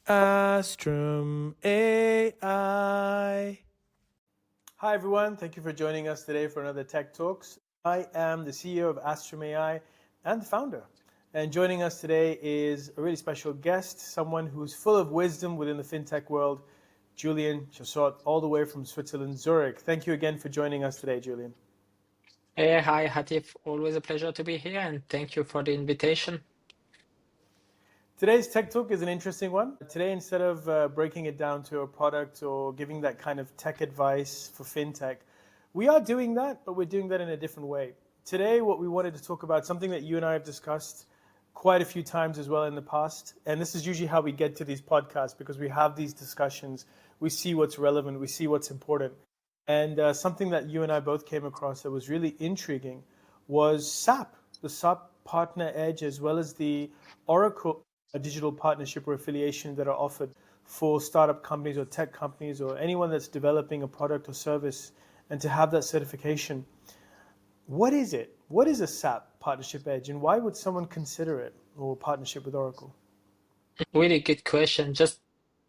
AstrumAI. Hi, everyone. Thank you for joining us today for another Tech Talks. I am the CEO of AstrumAI and the founder. And joining us today is a really special guest, someone who's full of wisdom within the FinTech world, Julien Chassot, all the way from Switzerland, Zurich. Thank you again for joining us today, Julien. Hey, hi, Atif. Always a pleasure to be here, and thank you for the invitation. Today's Tech Talk is an interesting one. Today, instead of breaking it down to a product or giving that kind of tech advice for FinTech, we are doing that, but we're doing that in a different way. Today, what we wanted to talk about, something that you and I have discussed quite a few times as well in the past, and this is usually how we get to these podcasts because we have these discussions, we see what's relevant, we see what's important. And something that you and I both came across that was really intriguing was SAP, the SAP Partner Edge, as well as the Oracle a digital partnership or affiliation that are offered for startup companies or tech companies or anyone that's developing a product or service, and to have that certification. What is it? What is a SAP Partnership Edge, and why would someone consider it or partnership with Oracle? Really good question. Just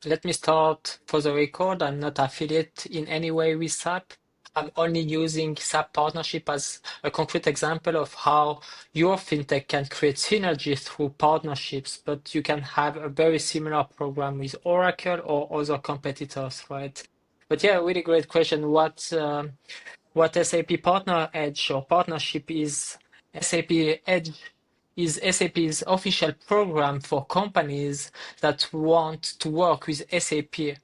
let me start for the record. I'm not affiliate in any way with SAP. I'm only using SAP partnership as a concrete example of how your fintech can create synergy through partnerships, but you can have a very similar program with Oracle or other competitors, right? But yeah, really great question. What SAP Partner Edge or partnership is? SAP Edge is SAP's official program for companies that want to work with SAP,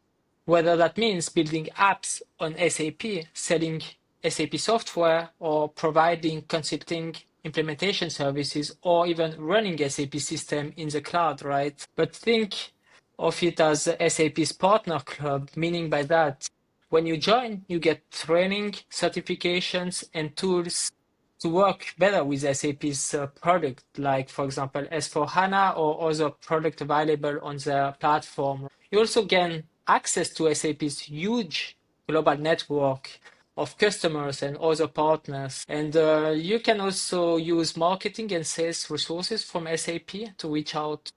whether that means building apps on SAP, selling SAP software, or providing consulting implementation services, or even running SAP system in the cloud, right? But think of it as SAP's partner club, meaning by that, when you join, you get training, certifications, and tools to work better with SAP's product, like, for example, S4HANA or other product available on their platform. You also gain access to SAP's huge global network of customers and other partners. And you can also use marketing and sales resources from SAP to reach out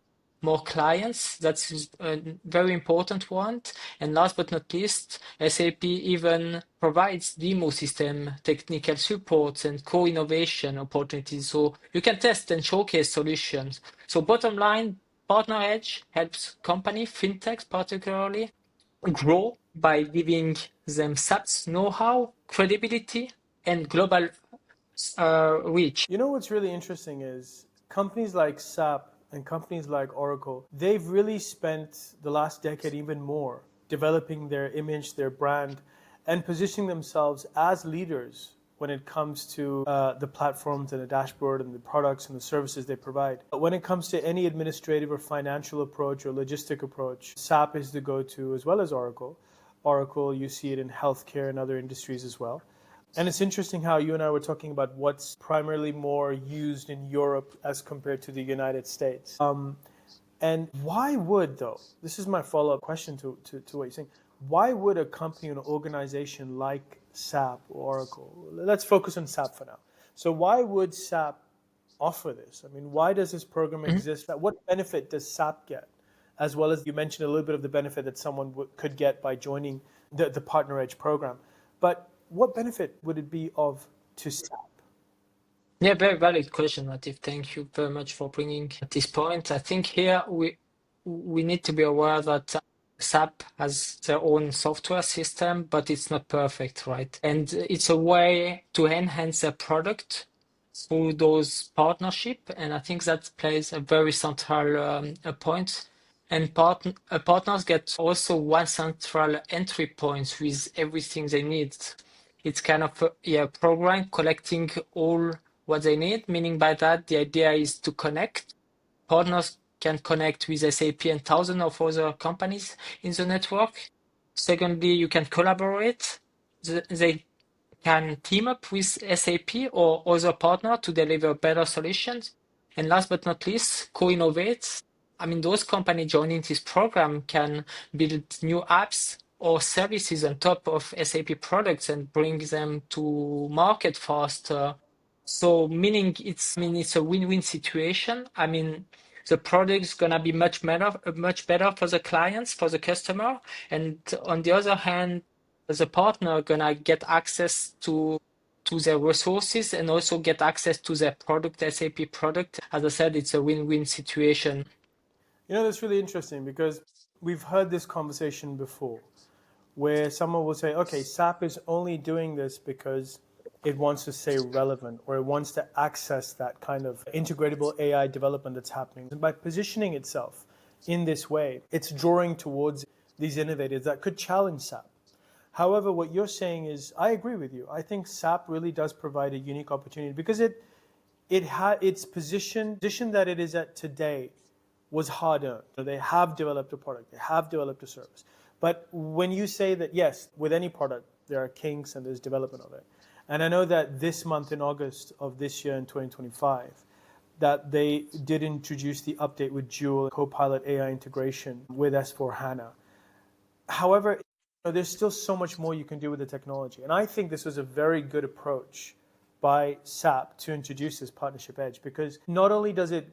more clients. That's a very important one. And last but not least, SAP even provides demo system technical support and co-innovation opportunities. So you can test and showcase solutions. So bottom line, PartnerEdge helps company, fintechs particularly, grow by giving them SAP's know-how, credibility, and global reach. You know what's really interesting is companies like SAP and companies like Oracle, they've really spent the last decade even more developing their image, their brand, and positioning themselves as leaders when it comes to the platforms and the dashboard and the products and the services they provide. But when it comes to any administrative or financial approach or logistic approach, SAP is the go-to as well as Oracle. Oracle, you see it in healthcare and other industries as well. And it's interesting how you and I were talking about what's primarily more used in Europe as compared to the United States. And why would, though, this is my follow-up question to what you're saying, why would a company or an organization like SAP or Oracle, let's focus on SAP for now. So why would SAP offer this? I mean, why does this program exist? What benefit does SAP get? As well as you mentioned a little bit of the benefit that someone could get by joining the Partner Edge program. But what benefit would it be of to SAP? Yeah, very valid question, Atif. Thank you very much for bringing this point. I think here we need to be aware that SAP has their own software system, but it's not perfect, right? And it's a way to enhance their product through those partnership, and I think that plays a very central point. And partners get also one central entry point with everything they need. It's kind of a program collecting all what they need, meaning by that the idea is to connect. Partners can connect with SAP and thousands of other companies in the network. Secondly, you can collaborate. They can team up with SAP or other partner to deliver better solutions. And last but not least, co-innovate. I mean, those companies joining this program can build new apps or services on top of SAP products and bring them to market faster. So meaning it's a win-win situation. I mean, the product is gonna be much better for the clients, for the customer. And on the other hand, the partner gonna get access to their resources and also get access to their product, SAP product. As I said, it's a win-win situation. You know, that's really interesting because we've heard this conversation before where someone will say, okay, SAP is only doing this because it wants to stay relevant or it wants to access that kind of integratable AI development that's happening. And by positioning itself in this way, it's drawing towards these innovators that could challenge SAP. However, what you're saying is, I agree with you. I think SAP really does provide a unique opportunity because its position that it is at today was hard earned. They have developed a product, they have developed a service. But when you say that, yes, with any product, there are kinks and there's development of it. And I know that this month in August of this year in 2025, that they did introduce the update with Dual Copilot AI integration with S4HANA. However, there's still so much more you can do with the technology. And I think this was a very good approach by SAP to introduce this Partnership Edge because not only does it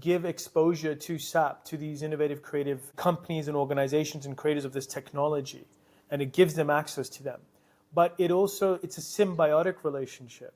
give exposure to SAP, to these innovative creative companies and organizations and creators of this technology, and it gives them access to them, but it's a symbiotic relationship.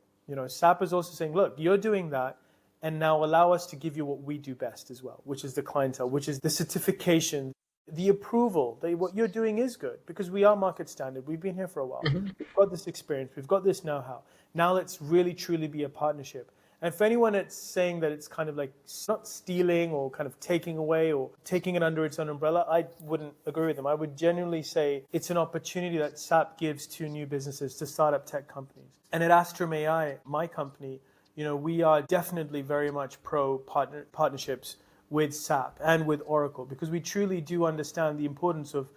SAP is also saying, look, you're doing that, and now allow us to give you what we do best as well, which is the clientele, which is the certification, the approval that what you're doing is good because we are market standard. We've been here for a while. We've got this experience. We've got this know-how. Now let's really, truly be a partnership. And for anyone that's saying that it's kind of like not stealing or kind of taking away or taking it under its own umbrella, I wouldn't agree with them. I would genuinely say it's an opportunity that SAP gives to new businesses, to startup tech companies. And at AstrumAI, my company, we are definitely very much pro partnerships with SAP and with Oracle because we truly do understand the importance of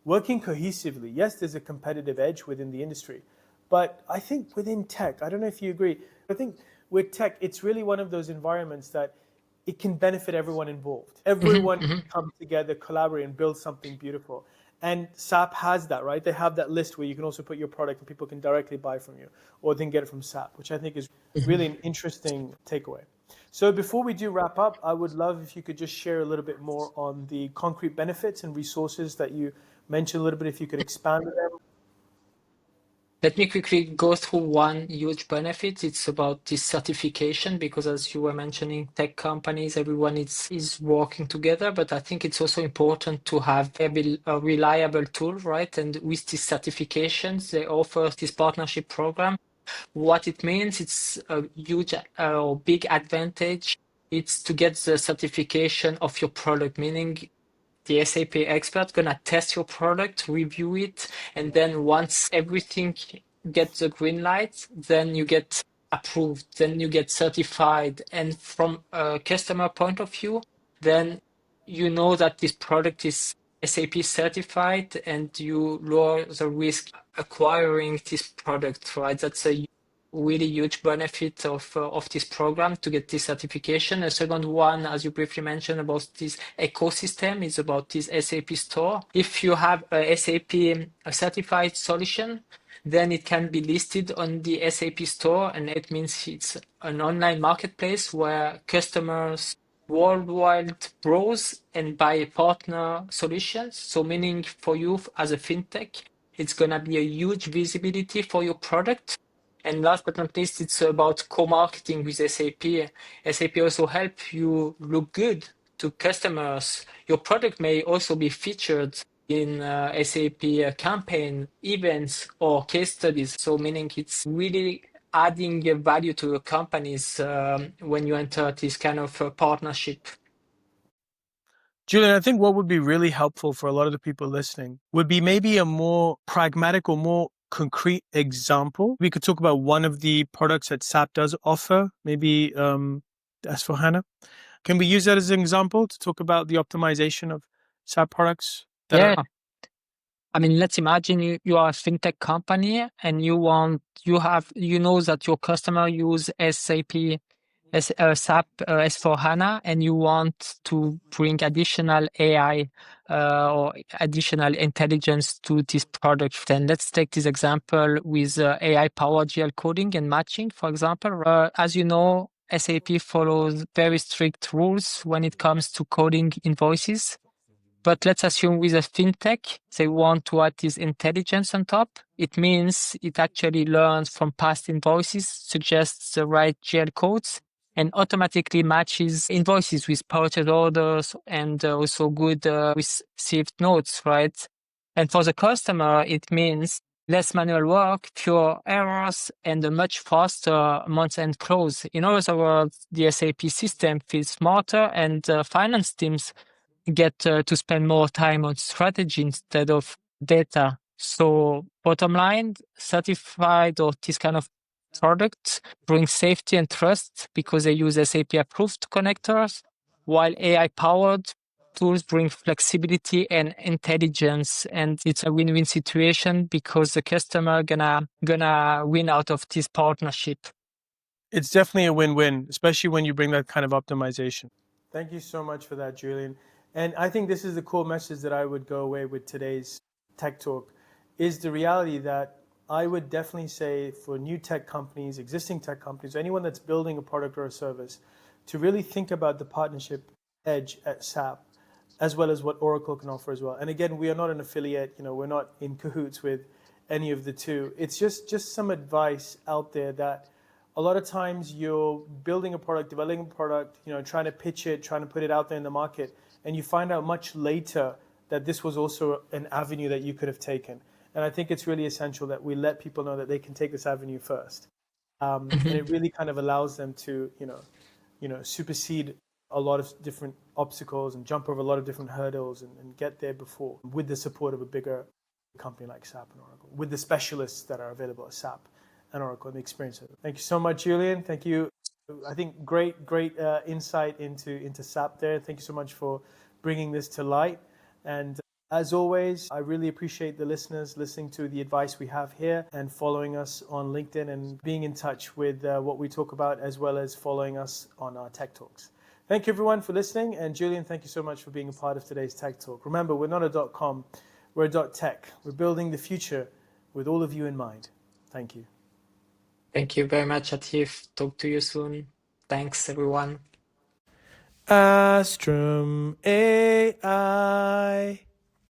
working cohesively. Yes, there's a competitive edge within the industry, but I think within tech, I don't know if you agree, I think with tech, it's really one of those environments that it can benefit everyone involved. Everyone can come together, collaborate, and build something beautiful. And SAP has that, right? They have that list where you can also put your product and people can directly buy from you or they can get it from SAP, which I think is really an interesting takeaway. So before we do wrap up, I would love if you could just share a little bit more on the concrete benefits and resources that you mentioned a little bit, if you could expand on them. Let me quickly go through one huge benefit. It's about this certification because as you were mentioning, tech companies, everyone is working together, but I think it's also important to have a reliable tool, right? And with these certifications, they offer this partnership program. What it means, it's a huge or big advantage. It's to get the certification of your product, meaning the SAP expert gonna test your product, review it, and then once everything gets the green light, then you get approved, then you get certified. And from a customer point of view, then you know that this product is SAP certified and you lower the risk acquiring this product, right? That's a really huge benefit of this program to get this certification. A second one, as you briefly mentioned about this ecosystem, is about this SAP Store. If you have a SAP certified solution, then it can be listed on the SAP Store, and it means it's an online marketplace where customers worldwide browse and buy partner solutions. So meaning for you as a fintech, it's gonna be a huge visibility for your product. And last but not least, it's about co-marketing with SAP. SAP also help you look good to customers. Your product may also be featured in SAP campaign, events, or case studies. So meaning it's really adding value to your companies when you enter this kind of partnership. Julien, I think what would be really helpful for a lot of the people listening would be maybe a more pragmatic or more concrete example. We could talk about one of the products that SAP does offer, maybe S4HANA. Can we use that as an example to talk about the optimization of SAP products? Yeah. I mean, let's imagine you are a fintech company and you know that your customer use SAP SAP S4HANA and you want to bring additional AI or additional intelligence to this product. Then let's take this example with AI-powered GL coding and matching, for example. As you know, SAP follows very strict rules when it comes to coding invoices. But let's assume with a fintech, they want to add this intelligence on top. It means it actually learns from past invoices, suggests the right GL codes, and automatically matches invoices with purchase orders and also good received notes, right? And for the customer, it means less manual work, fewer errors, and a much faster month-end close. In other words, the SAP system feels smarter, and finance teams get to spend more time on strategy instead of data. So bottom line, certified or this kind of products bring safety and trust because they use SAP approved connectors, while AI powered tools bring flexibility and intelligence, and it's a win-win situation because the customer gonna win out of this partnership. It's definitely a win-win, especially when you bring that kind of optimization. Thank you so much for that, Julien. And I think this is the core message that I would go away with today's Tech Talk, is the reality that I would definitely say for new tech companies, existing tech companies, anyone that's building a product or a service, to really think about the partnership edge at SAP, as well as what Oracle can offer as well. And again, we are not an affiliate, we're not in cahoots with any of the two. It's just some advice out there that a lot of times you're building a product, developing a product, trying to pitch it, trying to put it out there in the market, and you find out much later that this was also an avenue that you could have taken. And I think it's really essential that we let people know that they can take this avenue first. And it really kind of allows them to, supersede a lot of different obstacles and jump over a lot of different hurdles and get there before, with the support of a bigger company like SAP and Oracle, with the specialists that are available at SAP and Oracle and the experience of it. Thank you so much, Julien. Thank you. I think great insight into SAP there. Thank you so much for bringing this to light. And as always, I really appreciate the listeners listening to the advice we have here and following us on LinkedIn and being in touch with what we talk about, as well as following us on our Tech Talks. Thank you, everyone, for listening. And Julien, thank you so much for being a part of today's Tech Talk. Remember, we're not a .com, we're a .tech. We're building the future with all of you in mind. Thank you. Thank you very much, Atif. Talk to you soon. Thanks, everyone. AstrumAI.